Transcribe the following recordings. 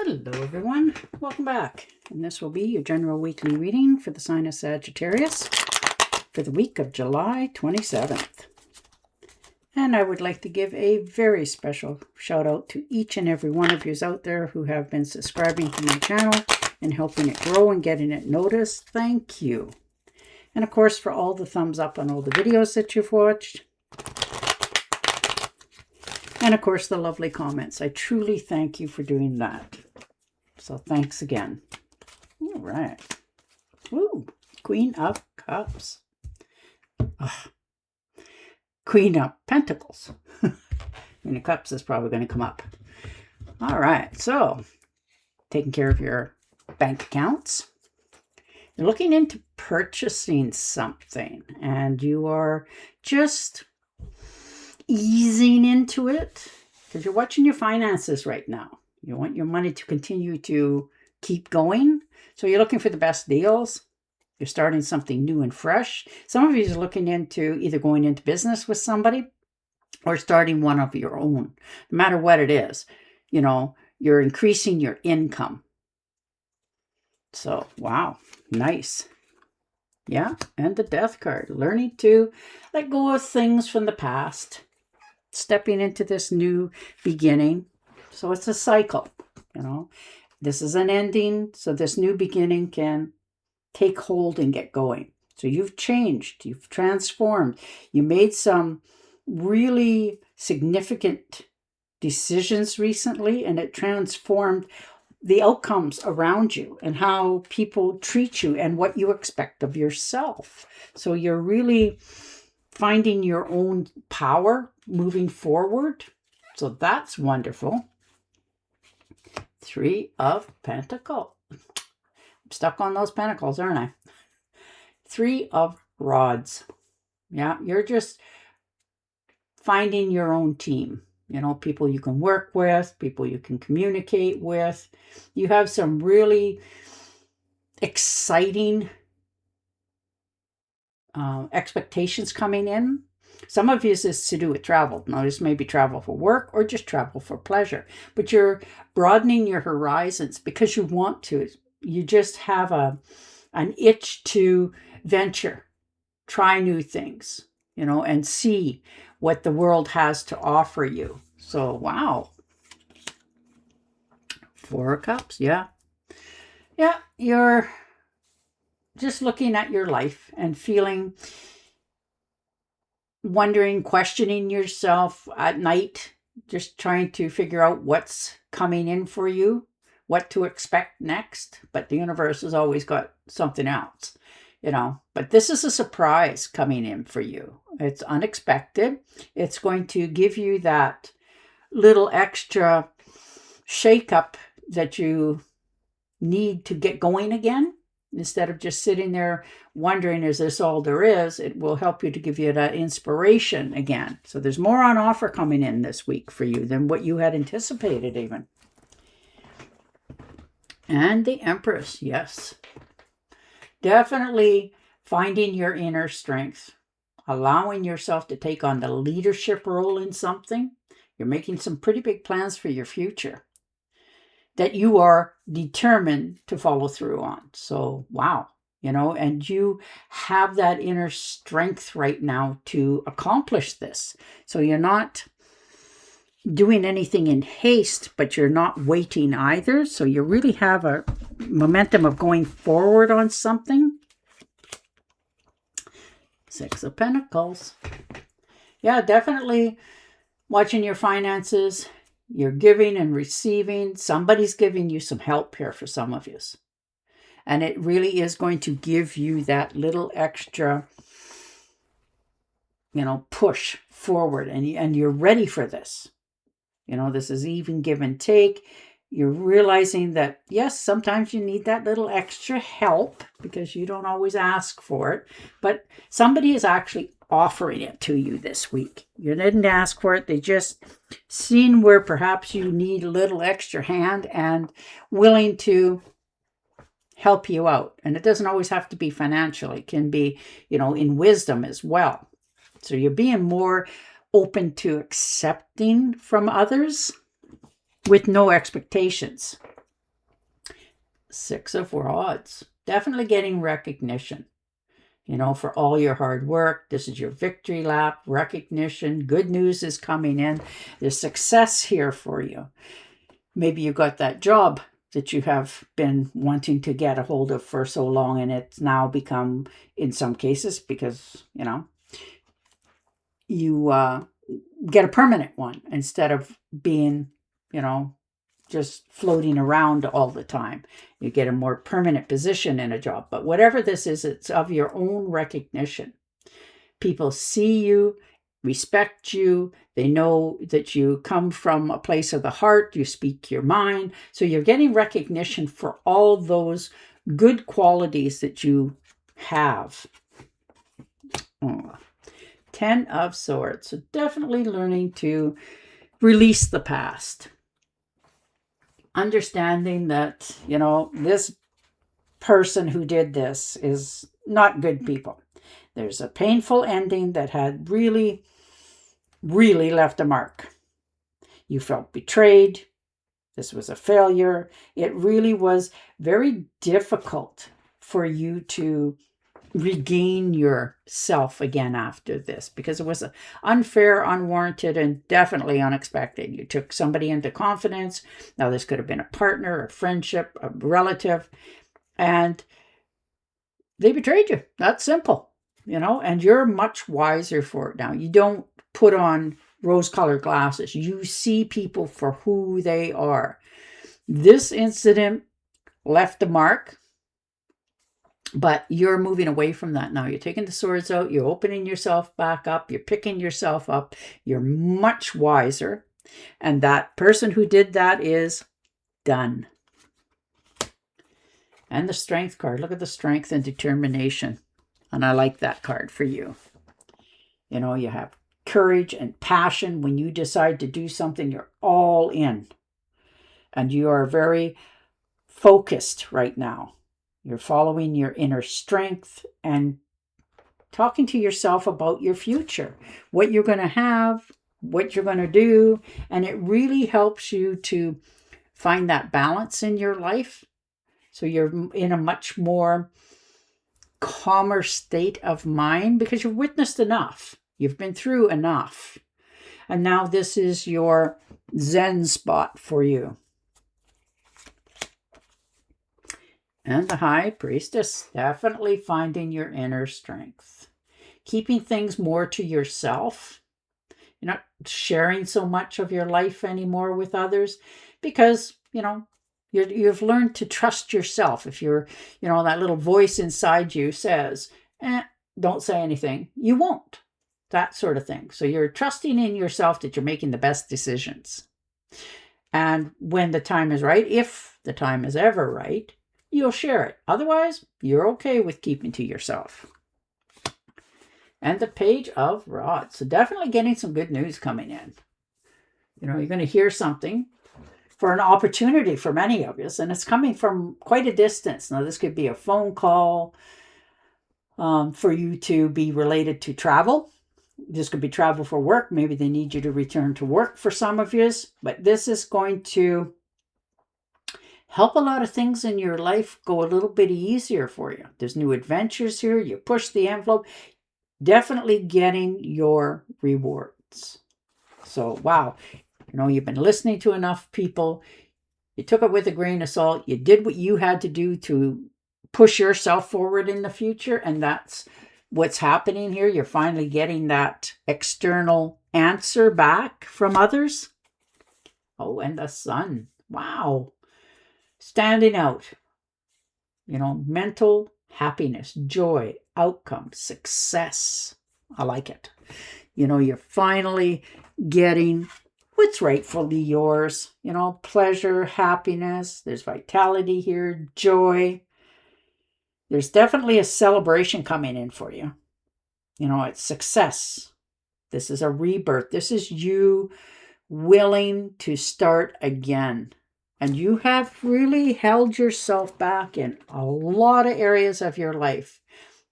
Hello everyone, welcome back. And this will be your general weekly reading for the sign of Sagittarius for the week of July 27th. And I would like to give a very special shout out to each and every one of you out there who have been subscribing to my channel and helping it grow and getting it noticed. Thank you. And of course for all the thumbs up on all the videos that you've watched. And of course the lovely comments. I truly thank you for doing that. So thanks again. All right. Ooh, Queen of Cups. Ugh. Queen of Pentacles. Queen of Cups is probably going to come up. All right. So taking care of your bank accounts. You're looking into purchasing something and you are just easing into it because you're watching your finances right now. You want your money to continue to keep going. So you're looking for the best deals. You're starting something new and fresh. Some of you are looking into either going into business with somebody or starting one of your own. No matter what it is, you know, you're increasing your income. So, wow, nice. Yeah, and the Death card. Learning to let go of things from the past. Stepping into this new beginning. So it's a cycle, you know. This is an ending, so this new beginning can take hold and get going. So you've changed, you've transformed. You made some really significant decisions recently, and it transformed the outcomes around you and how people treat you and what you expect of yourself. So you're really finding your own power moving forward. So that's wonderful. Three of Pentacles. I'm stuck on those pentacles, aren't I? Three of Rods. Yeah, you're just finding your own team. You know, people you can work with, people you can communicate with. You have some really exciting expectations coming in. Some of you is to do with travel. Now, this may be travel for work or just travel for pleasure. But you're broadening your horizons because you want to. You just have an itch to venture, try new things, you know, and see what the world has to offer you. So, wow. Four of Cups, yeah. Yeah, you're just looking at your life and feeling, wondering, questioning yourself at night, just trying to figure out what's coming in for you, what to expect next. But the universe has always got something else, you know. But this is a surprise coming in for you. It's unexpected. It's going to give you that little extra shake-up that you need to get going again. Instead of just sitting there wondering, is this all there is? It will help you to give you that inspiration again. So there's more on offer coming in this week for you than what you had anticipated even. And the Empress, yes. Definitely finding your inner strength. Allowing yourself to take on the leadership role in something. You're making some pretty big plans for your future that you are determined to follow through on. So, wow, you know, and you have that inner strength right now to accomplish this. So you're not doing anything in haste, but you're not waiting either. So you really have a momentum of going forward on something. Six of Pentacles. Yeah, definitely watching your finances. You're giving and receiving. Somebody's giving you some help here for some of you. And it really is going to give you that little extra, you know, push forward. And you're ready for this. You know, this is even give and take. You're realizing that, yes, sometimes you need that little extra help because you don't always ask for it. But somebody is actually offering it to you this week. You didn't ask for it. They just seen where perhaps you need a little extra hand and willing to help you out. And it doesn't always have to be financially. It can be, you know, in wisdom as well. So you're being more open to accepting from others with no expectations. Six of Rods. Definitely getting recognition, for all your hard work. This is your victory lap, recognition. Good news is coming in. There's success here for you. Maybe you got that job that you have been wanting to get a hold of for so long, and it's now become, in some cases, because, you get a permanent one instead of being, just floating around all the time. You get a more permanent position in a job. But whatever this is, it's of your own recognition. People see you, respect you. They know that you come from a place of the heart. You speak your mind. So you're getting recognition for all those good qualities that you have. 10 of Swords. So definitely learning to release the past. Understanding that, this person who did this is not good people. There's a painful ending that had really, really left a mark. You felt betrayed. This was a failure. It really was very difficult for you to regain yourself again after this, because it was unfair, unwarranted, and definitely unexpected. You took somebody into confidence. Now, this could have been a partner, a friendship, a relative, and they betrayed you. That's simple, and you're much wiser for it now. You don't put on rose-colored glasses. You see people for who they are. This incident left a mark, but you're moving away from that now. You're taking the swords out. You're opening yourself back up. You're picking yourself up. You're much wiser. And that person who did that is done. And the Strength card. Look at the strength and determination. And I like that card for you. You have courage and passion. When you decide to do something, you're all in. And you are very focused right now. You're following your inner strength and talking to yourself about your future, what you're going to have, what you're going to do. And it really helps you to find that balance in your life. So you're in a much more calmer state of mind because you've witnessed enough. You've been through enough. And now this is your Zen spot for you. And the High Priestess, definitely finding your inner strength. Keeping things more to yourself. You're not sharing so much of your life anymore with others because, you've learned to trust yourself. If you're, that little voice inside you says, don't say anything, you won't. That sort of thing. So you're trusting in yourself that you're making the best decisions. And when the time is right, if the time is ever right, you'll share it. Otherwise, you're okay with keeping to yourself. And the Page of Rods. So definitely getting some good news coming in. You're going to hear something for an opportunity for many of us, and it's coming from quite a distance. Now, this could be a phone call for you to be related to travel. This could be travel for work. Maybe they need you to return to work for some of you, but this is going to help a lot of things in your life go a little bit easier for you. There's new adventures here. You push the envelope. Definitely getting your rewards. So, wow. You've been listening to enough people. You took it with a grain of salt. You did what you had to do to push yourself forward in the future. And that's what's happening here. You're finally getting that external answer back from others. Oh, and the Sun. Wow. Standing out, mental happiness, joy, outcome, success. I like it. You're finally getting what's rightfully yours, pleasure, happiness. There's vitality here, joy. There's definitely a celebration coming in for you. It's success. This is a rebirth. This is you willing to start again. And you have really held yourself back in a lot of areas of your life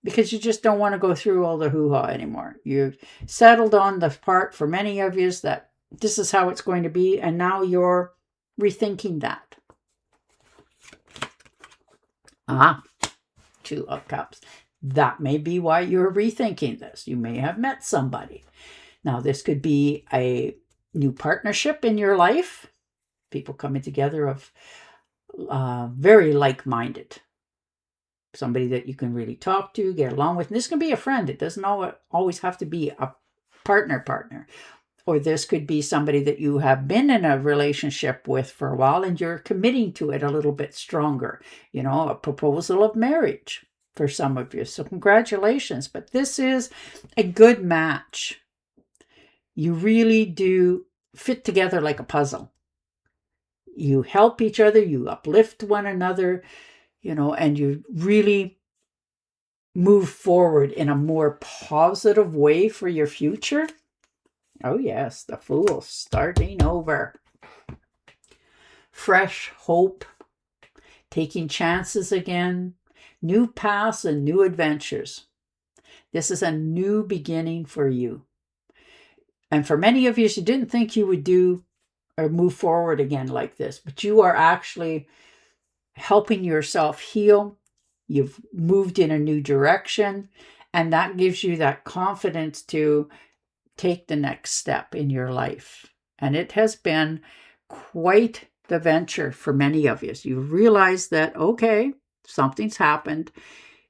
because you just don't want to go through all the hoo-ha anymore. You've settled on the part for many of you that this is how it's going to be, and now you're rethinking that. Ah, 2 of Cups. That may be why you're rethinking this. You may have met somebody. Now, this could be a new partnership in your life. People coming together of very like-minded. Somebody that you can really talk to, get along with. And this can be a friend. It doesn't always have to be a partner. Or this could be somebody that you have been in a relationship with for a while and you're committing to it a little bit stronger. You know, a proposal of marriage for some of you. So congratulations. But this is a good match. You really do fit together like a puzzle. You help each other, you uplift one another, you know, and you really move forward in a more positive way for your future. Oh yes, the Fool, starting over. Fresh hope, taking chances again, new paths and new adventures. This is a new beginning for you. And for many of you didn't think you would do or move forward again like this, but you are actually helping yourself heal. You've moved in a new direction, and that gives you that confidence to take the next step in your life. And it has been quite the venture for many of you. You realize that, okay, something's happened.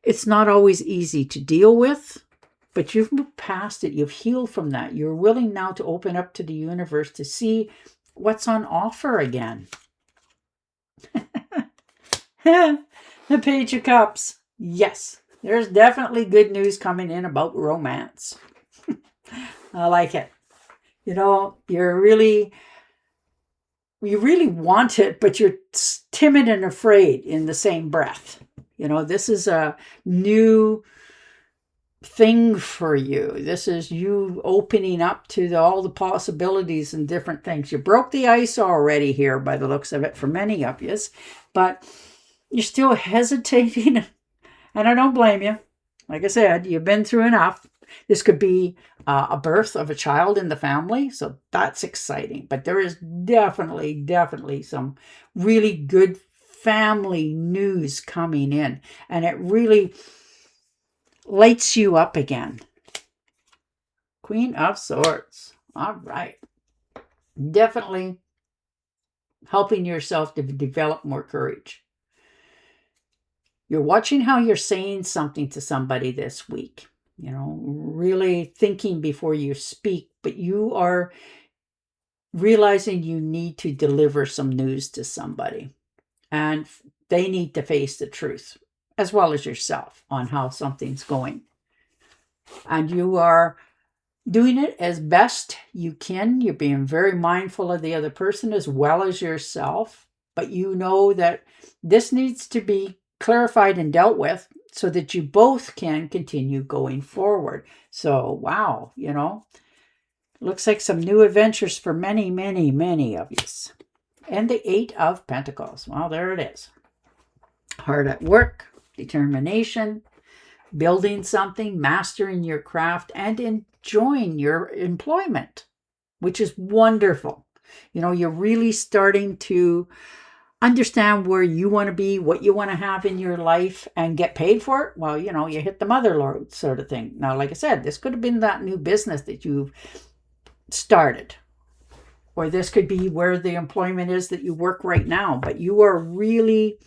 It's not always easy to deal with, but you've moved past it. You've healed from that. You're willing now to open up to the universe to see what's on offer again. The Page of Cups. Yes, there's definitely good news coming in about romance. I like it. You know, you really want it, but you're timid and afraid in the same breath. You know, this is a new thing for you. This is you opening up to all the possibilities and different things. You broke the ice already here by the looks of it for many of you, but you're still hesitating, and I don't blame you. Like I said, you've been through enough. This could be a birth of a child in the family, so that's exciting. But there is definitely some really good family news coming in, and it really lights you up again. Queen of Swords. All right. Definitely helping yourself to develop more courage. You're watching how you're saying something to somebody this week. You know, really thinking before you speak, but you are realizing you need to deliver some news to somebody. And they need to face the truth, as well as yourself, on how something's going. And you are doing it as best you can. You're being very mindful of the other person as well as yourself. But you know that this needs to be clarified and dealt with so that you both can continue going forward. So, wow, you know, looks like some new adventures for many of you. And the 8 of Pentacles. Well, there it is. Hard at work, determination, building something, mastering your craft, and enjoying your employment, which is wonderful. You know, you're really starting to understand where you want to be, what you want to have in your life, and get paid for it. Well, you know, you hit the mother lode sort of thing. Now, like I said, this could have been that new business that you've started. Or this could be where the employment is that you work right now. But you are really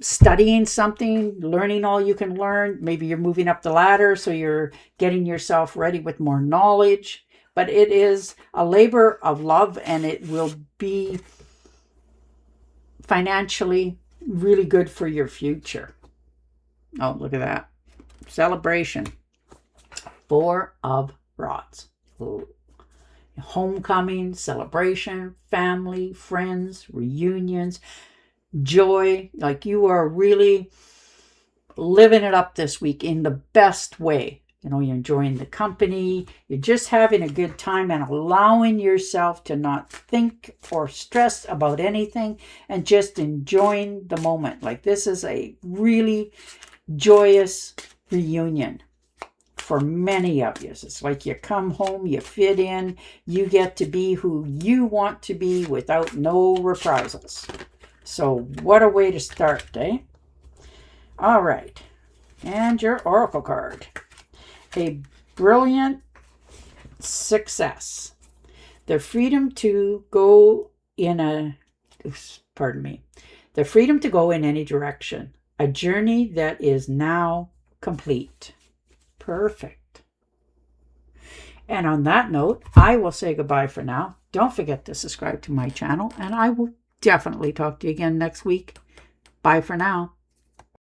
studying something, learning all you can learn. Maybe you're moving up the ladder, so you're getting yourself ready with more knowledge. But it is a labor of love, and it will be financially really good for your future. Oh, look at that. Celebration. 4 of Rods. Ooh. Homecoming, celebration, family, friends, reunions, joy. Like you are really living it up this week in the best way. You know, you're enjoying the company. You're just having a good time and allowing yourself to not think or stress about anything and just enjoying the moment. Like this is a really joyous reunion for many of you. It's like you come home, you fit in, you get to be who you want to be without no reprisals. So what a way to start, eh? All right. And your oracle card. A brilliant success. The freedom to go in a, pardon me, the freedom to go in any direction. A journey that is now complete. Perfect. And on that note, I will say goodbye for now. Don't forget to subscribe to my channel, and I will definitely talk to you again next week. Bye for now.